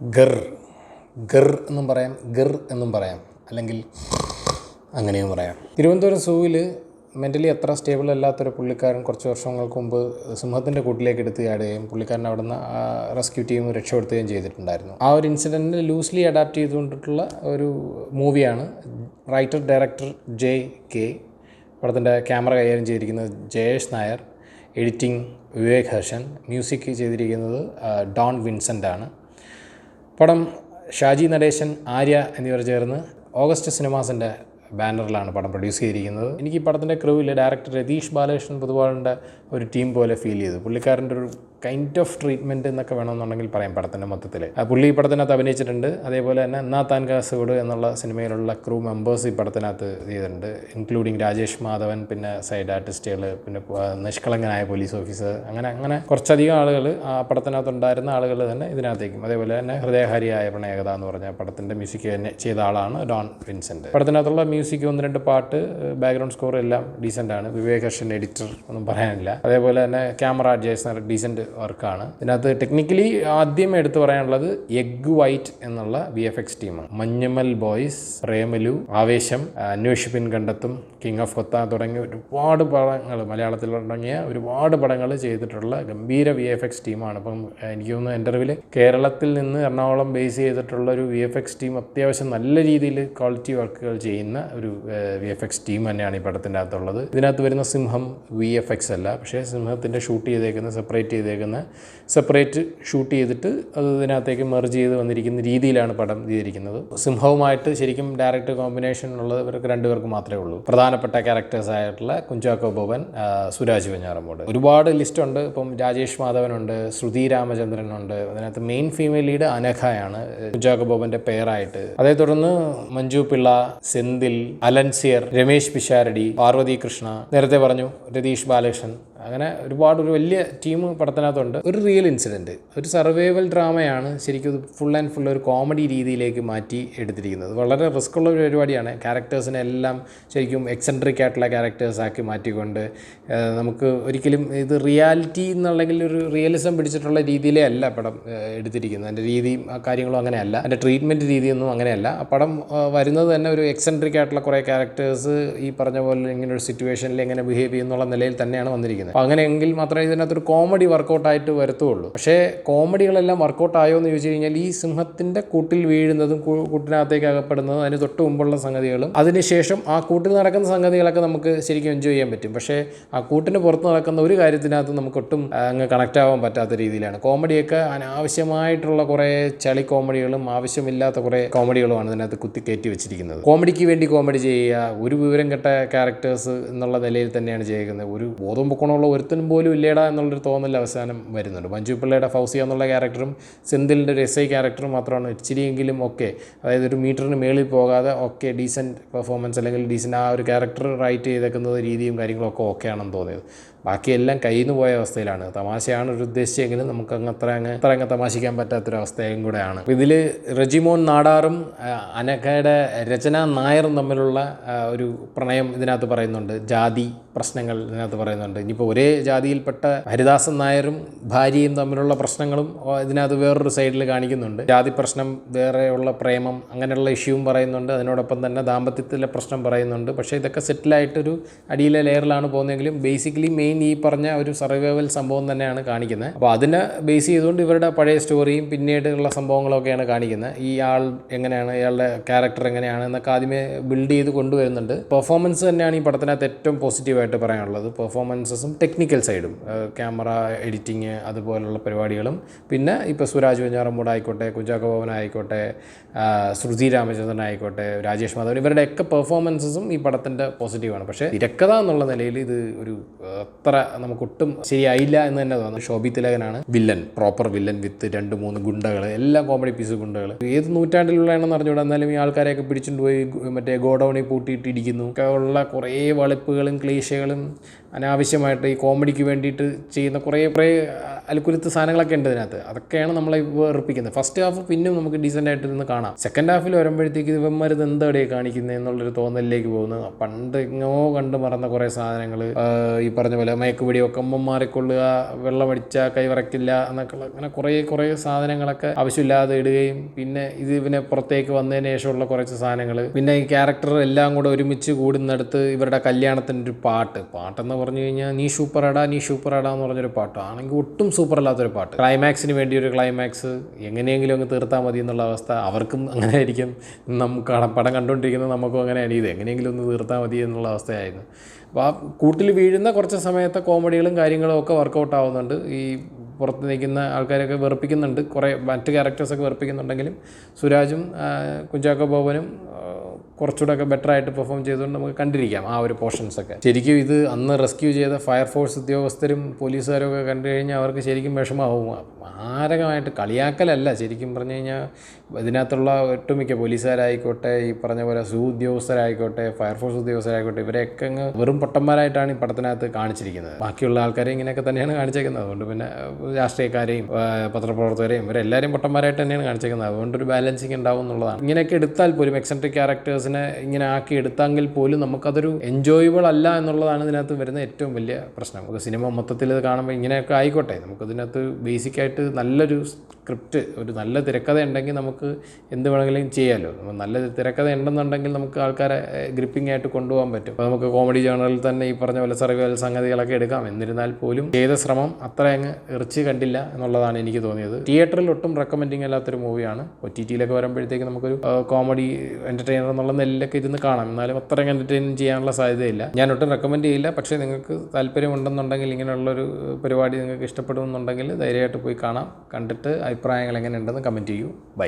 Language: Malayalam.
ഗർ ഗർ എന്നും പറയാം, ഗർ എന്നും പറയാം, അല്ലെങ്കിൽ അങ്ങനെയും പറയാം. തിരുവനന്തപുരം സൂവിൽ മെൻ്റലി അത്ര സ്റ്റേബിൾ അല്ലാത്തൊരു പുള്ളിക്കാരൻ കുറച്ച് വർഷങ്ങൾക്ക് മുമ്പ് സിംഹത്തിൻ്റെ കൂട്ടിലേക്ക് എടുത്ത് ചാടുകയും പുള്ളിക്കാരൻ അവിടെ നിന്ന് റെസ്ക്യൂ ടീം രക്ഷപ്പെടുത്തുകയും ചെയ്തിട്ടുണ്ടായിരുന്നു. ആ ഒരു ഇൻസിഡൻറ്റിനെ ലൂസ്ലി അഡാപ്റ്റ് ചെയ്തുകൊണ്ടിട്ടുള്ള ഒരു മൂവിയാണ്. റൈറ്റർ ഡയറക്ടർ JK, പടത്തിൻ്റെ ക്യാമറ കൈകാര്യം ചെയ്തിരിക്കുന്നത് ജയേഷ് നായർ, എഡിറ്റിംഗ് വിവേക് ഹർഷൻ, മ്യൂസിക് ചെയ്തിരിക്കുന്നത് ഡോൺ വിൻസെൻ്റ് ആണ്. പടം ഷാജി നടേശൻ, ആര്യ എന്നിവർ ചേർന്ന് ഓഗസ്റ്റ് സിനിമാസിൻ്റെ ബാനറിലാണ് പടം പ്രൊഡ്യൂസ് ചെയ്തിരിക്കുന്നത്. എനിക്ക് ഈ പടത്തിൻ്റെ ക്രൂവിൽ ഡയറക്ടർ രതീഷ് ബാലകൃഷ്ണൻ പൊതുവാളിൻ്റെ ഒരു ടീം പോലെ ഫീൽ ചെയ്തു. പുള്ളിക്കാരൻ്റെ ഒരു കൈൻഡ് ഓഫ് ട്രീറ്റ്മെൻറ്റ് എന്നൊക്കെ വേണമെന്നുണ്ടെങ്കിൽ പറയാം പടത്തിൻ്റെ മൊത്തത്തിൽ. പുള്ളി ഈ പടത്തിനകത്ത് അഭിനയിച്ചിട്ടുണ്ട്. അതേപോലെ തന്നെ എന്നാ താൻ കാസർഗോഡ് എന്നുള്ള സിനിമയിലുള്ള ക്രൂ മെമ്പേഴ്സ് ഈ പടത്തിനകത്ത് ചെയ്തിട്ടുണ്ട്, ഇൻക്ലൂഡിങ് രാജേഷ് മാധവൻ, പിന്നെ സൈഡ് ആർട്ടിസ്റ്റുകൾ, പിന്നെ നിഷ്കളങ്കനായ പോലീസ് ഓഫീസർ, അങ്ങനെ കുറച്ചധികം ആളുകൾ ആ പടത്തിനകത്തുണ്ടായിരുന്ന ആളുകൾ തന്നെ ഇതിനകത്തേക്കും. അതേപോലെ തന്നെ ഹൃദയഹാരിയായ പ്രണയകഥ എന്ന് പറഞ്ഞ പടത്തിൻ്റെ മ്യൂസിക് തന്നെ ചെയ്ത ആളാണ് ഡോൺ വിൻസെൻ്റ്. പടത്തിനകത്തുള്ള മ്യൂസിക് 1-2 പാട്ട്, ബാക്ക്ഗ്രൗണ്ട് സ്കോർ എല്ലാം ഡീസൻ്റ് ആണ്. വിവേക് ഹർഷൻ എഡിറ്റർ ഒന്നും പറയാനില്ല. അതേപോലെ തന്നെ ക്യാമറ ജേഴ്സൺ ഡീസൻറ്റ് വർക്കാണ്. ഇതിനകത്ത് ടെക്നിക്കലി ആദ്യം എടുത്തു പറയാനുള്ളത് എഗ് വൈറ്റ് എന്നുള്ള VFX ടീമാണ്. മഞ്ഞുമൽ ബോയ്സ്, പ്രേമലു, ആവേശം, അന്വേഷിപ്പിൻ കണ്ടെത്തും, കിങ് ഓഫ് കൊത്ത തുടങ്ങിയ ഒരുപാട് പടങ്ങൾ, മലയാളത്തിൽ തുടങ്ങിയ ഒരുപാട് പടങ്ങൾ ചെയ്തിട്ടുള്ള ഗംഭീര VFX ടീമാണ്. അപ്പം എനിക്ക് തോന്നുന്നു എൻ്റർവ്യൂവിൽ കേരളത്തിൽ നിന്ന് എറണാകുളം ബേസ് ചെയ്തിട്ടുള്ള ഒരു VFX ടീം അത്യാവശ്യം നല്ല രീതിയിൽ ക്വാളിറ്റി വർക്കുകൾ ചെയ്യുന്ന ഒരു VFX ടീം തന്നെയാണ് ഈ പടത്തിൻ്റെ അകത്തുള്ളത്. ഇതിനകത്ത് വരുന്ന സിംഹം VFX അല്ല, പക്ഷേ സിംഹത്തിൻ്റെ ഷൂട്ട് ചെയ്തേക്കുന്ന സെപ്പറേറ്റ് ഷൂട്ട് ചെയ്തിട്ട് അത് ഇതിനകത്തേക്ക് മെർജ് ചെയ്ത് വന്നിരിക്കുന്ന രീതിയിലാണ് പടം ചെയ്തിരിക്കുന്നത്. സിംഹവുമായിട്ട് ശരിക്കും ഡയറക്റ്റ് കോമ്പിനേഷൻ ഉള്ളത് ഇവർക്ക് 2 പേർക്ക് മാത്രമേ ഉള്ളൂ. പ്രധാനപ്പെട്ട ക്യാരക്ടേഴ്സ് ആയിട്ടുള്ള കുഞ്ചാക്കോ ബോബൻ, സുരാജ് വെഞ്ഞാറമൂട്, ഒരുപാട് ലിസ്റ്റുണ്ട്. ഇപ്പം രാജേഷ് മാധവനുണ്ട്, ശ്രുതി രാമചന്ദ്രനുണ്ട്. അതിനകത്ത് മെയിൻ ഫീമെയിൽ ലീഡ് അനഘയാണ് കുഞ്ചാക്കോ ബോബൻ്റെ പേരായിട്ട്. അതേ തുടർന്ന് മഞ്ജു പിള്ള, സെന്തിൽ, അലൻസിയർ, രമേശ് പിഷാരടി, പാർവതി കൃഷ്ണ, നേരത്തെ പറഞ്ഞു രതീഷ് ബാലകൃഷ്ണൻ, അങ്ങനെ ഒരുപാട് ഒരു വലിയ ടീം പടത്തിനകത്തുണ്ട്. ഒരു റിയൽ ഇൻസിഡൻറ്റ്, ഒരു സർവൈവൽ ഡ്രാമയാണ് ശരിക്കും ഫുൾ ആൻഡ് ഫുൾ ഒരു കോമഡി രീതിയിലേക്ക് മാറ്റി എടുത്തിരിക്കുന്നത്. വളരെ റിസ്ക് ഉള്ള ഒരു പരിപാടിയാണ്. ക്യാരക്ടേഴ്സിനെ എല്ലാം ശരിക്കും എക്സെൻട്രിക് ആയിട്ടുള്ള ക്യാരക്ടേഴ്സാക്കി മാറ്റിക്കൊണ്ട് നമുക്ക് ഒരിക്കലും ഇത് റിയാലിറ്റി എന്നുള്ളെങ്കിൽ ഒരു റിയലിസം പിടിച്ചിട്ടുള്ള രീതിയിലേ അല്ല പടം എടുത്തിരിക്കുന്നത്. അതിൻ്റെ രീതിയും ആ കാര്യങ്ങളും അങ്ങനെയല്ല, അതിൻ്റെ ട്രീറ്റ്മെൻറ്റ് രീതിയൊന്നും അങ്ങനെയല്ല. ആ പടം വരുന്നത് തന്നെ ഒരു എക്സെൻട്രിക് ആയിട്ടുള്ള കുറേ ക്യാരക്ടേഴ്സ് ഈ പറഞ്ഞ പോലെ ഇങ്ങനെ ഒരു സിറ്റുവേഷനിൽ എങ്ങനെ ബിഹേവ് ചെയ്യുന്നുള്ള നിലയിൽ തന്നെയാണ് വന്നിരിക്കുന്നത്. അപ്പോൾ അങ്ങനെയെങ്കിൽ മാത്രമേ ഇതിനകത്തൊരു കോമഡി വർക്കൗട്ടായിട്ട് വരത്തുള്ളൂ. പക്ഷേ കോമഡികളെല്ലാം വർക്കൗട്ട് ആയോ എന്ന് ചോദിച്ചു കഴിഞ്ഞാൽ ഈ സിംഹത്തിൻ്റെ കൂട്ടിൽ വീഴുന്നതും കൂട്ടിനകത്തേക്ക് അകപ്പെടുന്നതും അതിന് തൊട്ട് മുമ്പുള്ള സംഗതികളും അതിനുശേഷം ആ കൂട്ടിൽ നടക്കുന്ന സംഗതികളൊക്കെ നമുക്ക് ശരിക്കും എൻജോയ് ചെയ്യാൻ പറ്റും. പക്ഷേ ആ കൂട്ടിന് പുറത്ത് നടക്കുന്ന ഒരു കാര്യത്തിനകത്ത് നമുക്ക് ഒട്ടും അങ്ങ് കണക്റ്റ് ആവാൻ പറ്റാത്ത രീതിയിലാണ്. കോമഡിയൊക്കെ അനാവശ്യമായിട്ടുള്ള കുറേ ചളി കോമഡികളും ആവശ്യമില്ലാത്ത കുറേ കോമഡികളുമാണ് ഇതിനകത്ത് കുത്തിക്കയറ്റി വെച്ചിരിക്കുന്നത്. കോമഡിക്ക് വേണ്ടി കോമഡി ചെയ്യുക, ഒരു വിവരം കെട്ട ക്യാരക്ടേഴ്സ് എന്നുള്ള നിലയിൽ തന്നെയാണ് ചെയ്യുന്നത്. ഒരു ബോധം പൊക്കണമുള്ള ഒരുത്തനും പോലും ഇല്ലേടാ എന്നുള്ളൊരു തോന്നൽ അവസാനം വരുന്നുണ്ട്. മഞ്ജു പിള്ളയുടെ ഫൗസിയ എന്നുള്ള ക്യാരക്ടറും സെന്തിലിൻ്റെ ഒരു SI ക്യാരക്ടറും മാത്രമാണ് ഇച്ചിരിയെങ്കിലും ഒക്കെ, അതായത് ഒരു മീറ്ററിന് മേളിൽ പോകാതെ ഒക്കെ ഡീസൻറ്റ് പെർഫോമൻസ് അല്ലെങ്കിൽ ഡീസൻറ്റ് ആ ഒരു ക്യാരക്ടർ റൈറ്റ് ചെയ്തേക്കുന്നത് രീതിയും കാര്യങ്ങളൊക്കെ ഓക്കെയാണെന്ന് തോന്നിയത്. ബാക്കിയെല്ലാം കയ്യിൽ നിന്ന് പോയ അവസ്ഥയിലാണ്. തമാശയാണ് ഒരു ഉദ്ദേശിച്ചെങ്കിലും നമുക്ക് അത്ര അങ്ങ് തമാശിക്കാൻ പറ്റാത്തൊരവസ്ഥയും കൂടെയാണ്. ഇതിൽ റെജിമോൻ നാടാറും അനഘയുടെ രചന നായറും തമ്മിലുള്ള ഒരു പ്രണയം ഇതിനകത്ത് പറയുന്നുണ്ട്. ജാതി പ്രശ്നങ്ങൾ ഇതിനകത്ത് പറയുന്നുണ്ട്. ഇനിയിപ്പോൾ ഒരേ ജാതിയിൽപ്പെട്ട ഹരിദാസൻ നായരും ഭാര്യയും തമ്മിലുള്ള പ്രശ്നങ്ങളും ഇതിനകത്ത് വേറൊരു സൈഡിൽ കാണിക്കുന്നുണ്ട്. ജാതി പ്രശ്നം, വേറെയുള്ള പ്രേമം, അങ്ങനെയുള്ള ഇഷ്യൂവും പറയുന്നുണ്ട്. അതിനോടൊപ്പം തന്നെ ദാമ്പത്യത്തിലെ പ്രശ്നം പറയുന്നുണ്ട്. പക്ഷേ ഇതൊക്കെ സെറ്റിലായിട്ടൊരു അടിയിലെ ലെയറിലാണ് പോകുന്നതെങ്കിലും ബേസിക്കലി മെയിൻ ഈ പറഞ്ഞ ഒരു സർവൈവൽ സംഭവം തന്നെയാണ് കാണിക്കുന്നത്. അപ്പോൾ അതിനെ ബേസ് ചെയ്തുകൊണ്ട് ഇവരുടെ പഴയ സ്റ്റോറിയും പിന്നീടുള്ള സംഭവങ്ങളൊക്കെയാണ് കാണിക്കുന്നത്. ഈ ആൾ എങ്ങനെയാണ്, ഇയാളുടെ ക്യാരക്ടർ എങ്ങനെയാണ് എന്നൊക്കെ ആദ്യമേ ബിൽഡ് ചെയ്ത് കൊണ്ടുവരുന്നുണ്ട്. പെർഫോമൻസ് തന്നെയാണ് ഈ പടത്തിനകത്ത് ഏറ്റവും പോസിറ്റീവായിട്ട് പറയാനുള്ളത്. പെർഫോമൻസസും ടെക്നിക്കൽ സൈഡും, ക്യാമറ എഡിറ്റിങ് അതുപോലുള്ള പരിപാടികളും, പിന്നെ ഇപ്പോൾ സുരാജ് വെഞ്ഞാറമൂട് ആയിക്കോട്ടെ, കുഞ്ചാക്കോ ബോബൻ ആയിക്കോട്ടെ, ശ്രുതി രാമചന്ദ്രൻ ആയിക്കോട്ടെ, രാജേഷ് മാധവൻ, ഇവരുടെയൊക്കെ പെർഫോമൻസസും ഈ പടത്തിൻ്റെ പോസിറ്റീവാണ്. പക്ഷേ തിരക്കഥ എന്നുള്ള നിലയിൽ ഇത് ഒരു അത്ര നമുക്കൊട്ടും ശരിയായില്ല എന്ന് തന്നെ തോന്നുന്നു. ശോഭി തിലകനാണ് വില്ലൻ, പ്രോപ്പർ വില്ലൻ വിത്ത് 2-3 ഗുണ്ടകൾ, എല്ലാം കോമഡി പീസ് ഗുണ്ടകൾ. ഏത് നൂറ്റാണ്ടിലുള്ളതാണെന്ന് അറിഞ്ഞുകൂടാ, എന്നാലും ഈ ആൾക്കാരെയൊക്കെ പിടിച്ചുകൊണ്ട് പോയി മറ്റേ ഗോഡൗണിൽ പൂട്ടിയിട്ടിരിക്കുന്നു ഒക്കെ ഉള്ള കുറേ വളിപ്പുകളും ക്ലീശകളും അനാവശ്യമായിട്ട് ഈ കോമഡിക്ക് വേണ്ടിയിട്ട് ചെയ്യുന്ന കുറേ അൽക്കുലത്ത് സാധനങ്ങളൊക്കെ ഉണ്ട് ഇതിനകത്ത്. അതൊക്കെയാണ് നമ്മളെ വെറുപ്പിക്കുന്നത്. ഫസ്റ്റ് ഹാഫ് പിന്നും നമുക്ക് ഡീസൻ്റ് ആയിട്ട് നിന്ന് കാണാം. സെക്കൻഡ് ഹാഫിൽ വരുമ്പോഴത്തേക്ക് ഇവന്മാർ ഇത് എന്താടിയാണ് കാണിക്കുന്നത് എന്നുള്ളൊരു തോന്നലിലേക്ക് പോകുന്നത്. പണ്ട് എങ്ങോ കണ്ട് മറന്ന കുറേ സാധനങ്ങൾ, ഈ പറഞ്ഞ പോലെ മയക്കുപിടി ഒക്കമ്പം മാറിക്കൊള്ളുക, വെള്ളമടിച്ച കൈവറക്കില്ല എന്നൊക്കെ അങ്ങനെ കുറേ സാധനങ്ങളൊക്കെ ആവശ്യമില്ലാതെ ഇടുകയും പിന്നെ ഇത് ഇവനെ പുറത്തേക്ക് വന്നതിന് ശേഷമുള്ള കുറച്ച് സാധനങ്ങൾ, പിന്നെ ഈ ക്യാരക്ടർ എല്ലാം കൂടെ ഒരുമിച്ച് കൂടുന്നിടത്ത് ഇവരുടെ കല്യാണത്തിൻ്റെ ഒരു പാട്ടെന്ന് പറഞ്ഞു കഴിഞ്ഞാൽ നീ സൂപ്പറാടാ എന്ന് പറഞ്ഞൊരു പാട്ട് ആണെങ്കിൽ ഒട്ടും സൂപ്പർ അല്ലാത്തൊരു പാട്ട്. ക്ലൈമാക്സിന് വേണ്ടി ഒരു ക്ലൈമാക്സ് എങ്ങനെയെങ്കിലും അങ്ങ് തീർത്താൽ മതി എന്നുള്ള അവസ്ഥ. അവർക്കും അങ്ങനെ ആയിരിക്കും, നമുക്ക് പടം കണ്ടുകൊണ്ടിരിക്കുന്നത് നമുക്കും അങ്ങനെയാണ്, ഇത് എങ്ങനെയെങ്കിലും ഒന്ന് തീർത്താൽ മതി എന്നുള്ള അവസ്ഥയായിരുന്നു. അപ്പോൾ ആ കൂട്ടിൽ വീഴുന്ന കുറച്ച് സമയത്തെ കോമഡികളും കാര്യങ്ങളും ഒക്കെ വർക്കൗട്ട് ആവുന്നുണ്ട്. ഈ പുറത്ത് നിൽക്കുന്ന ആൾക്കാരൊക്കെ വെറുപ്പിക്കുന്നുണ്ട്, കുറേ മറ്റ് ക്യാരക്ടേഴ്സൊക്കെ വെറുപ്പിക്കുന്നുണ്ടെങ്കിലും സുരാജും കുഞ്ചാക്കോ ബോബനും കുറച്ചുകൂടെ ഒക്കെ ബെറ്ററായിട്ട് പെർഫോം ചെയ്തുകൊണ്ട് നമുക്ക് കണ്ടിരിക്കാം ആ ഒരു പോർഷൻസൊക്കെ. ശരിക്കും ഇത് അന്ന് റെസ്ക്യൂ ചെയ്ത ഫയർഫോഴ്സ് ഉദ്യോഗസ്ഥരും പോലീസുകാരും ഒക്കെ കണ്ടു കഴിഞ്ഞാൽ അവർക്ക് ശരിക്കും വിഷമമാവും. മാരകമായിട്ട് കളിയാക്കലല്ല, ശരിക്കും പറഞ്ഞു കഴിഞ്ഞാൽ ഇതിനകത്തുള്ള ഒട്ടുമിക്ക പോലീസുകാരായിക്കോട്ടെ, ഈ പറഞ്ഞ പോലെ ഉദ്യോഗസ്ഥരായിക്കോട്ടെ, ഫയർഫോഴ്സ് ഉദ്യോഗസ്ഥരായിക്കോട്ടെ, ഇവരെയൊക്കെ അങ്ങ് വെറും പൊട്ടന്മാരായിട്ടാണ് ഈ പടത്തിനകത്ത് കാണിച്ചിരിക്കുന്നത്. ബാക്കിയുള്ള ആൾക്കാരെ ഇങ്ങനെയൊക്കെ തന്നെയാണ് കാണിച്ചേക്കുന്നത്. അതുകൊണ്ട് പിന്നെ രാഷ്ട്രീയക്കാരെയും പത്രപ്രവർത്തകരെയും ഇവരെല്ലാവരും പൊട്ടന്മാരായിട്ട് തന്നെയാണ് കാണിച്ചേക്കുന്നത്. അതുകൊണ്ടൊരു ബാലൻസിങ് ഉണ്ടാവും എന്നുള്ളതാണ്. ഇങ്ങനെയൊക്കെ എടുത്താൽ പോലും എക്സെൻട്രിക് ക്യാരക്ടേഴ്സിനെ ഇങ്ങനെ ആക്കി എടുത്തെങ്കിൽ പോലും നമുക്കതൊരു എൻജോയബിൾ അല്ല എന്നുള്ളതാണ് ഇതിനകത്ത് വരുന്ന ഏറ്റവും വലിയ പ്രശ്നം. നമുക്ക് സിനിമ മൊത്തത്തിൽ ഇത് കാണുമ്പോൾ ഇങ്ങനെയൊക്കെ ആയിക്കോട്ടെ, നമുക്കതിനകത്ത് ബേസിക്കായിട്ട് നല്ലൊരു സ്ക്രിപ്റ്റ്, ഒരു നല്ല തിരക്കഥ ഉണ്ടെങ്കിൽ നമുക്ക് എന്ത് വേണമെങ്കിലും ചെയ്യാമല്ലോ. നല്ല തിരക്കഥ ഉണ്ടെന്നുണ്ടെങ്കിൽ നമുക്ക് ആൾക്കാരെ ഗ്രിപ്പിംഗ് ആയിട്ട് കൊണ്ടുപോകാൻ പറ്റും. അപ്പോൾ നമുക്ക് കോമഡി ജേണലിൽ തന്നെ ഈ പറഞ്ഞ പോലെ സർവൈവൽ സംഗതികളൊക്കെ എടുക്കാം. എന്നിരുന്നാൽ പോലും ചെയ്ത ശ്രമം അത്ര അങ്ങ് എറിച്ച് കണ്ടില്ല എന്നുള്ളതാണ് എനിക്ക് തോന്നിയത്. തിയേറ്ററിൽ ഒട്ടും റെക്കമെൻഡിങ് അല്ലാത്തൊരു മൂവിയാണ്. OTT-യിലൊക്കെ വരുമ്പോഴത്തേക്ക് നമുക്കൊരു കോമഡി എൻ്റർടൈനർ എന്നുള്ള നിലയിലൊക്കെ ഇരുന്ന് കാണാം. എന്നാലും അത്ര എൻ്റർടൈൻ ചെയ്യാനുള്ള സാധ്യതയില്ല. ഞാൻ ഒട്ടും റെക്കമെൻഡ് ചെയ്യില്ല. പക്ഷേ നിങ്ങൾക്ക് താല്പര്യമുണ്ടെന്നുണ്ടെങ്കിൽ, ഇങ്ങനെയുള്ളൊരു പരിപാടി നിങ്ങൾക്ക് ഇഷ്ടപ്പെടുമെന്നുണ്ടെങ്കിൽ ധൈര്യമായിട്ട് പോയി കാണാം. കണ്ടിട്ട് അഭിപ്രായങ്ങൾ എങ്ങനെയുണ്ടെന്ന് കമൻറ്റ് ചെയ്യൂ. ബൈ.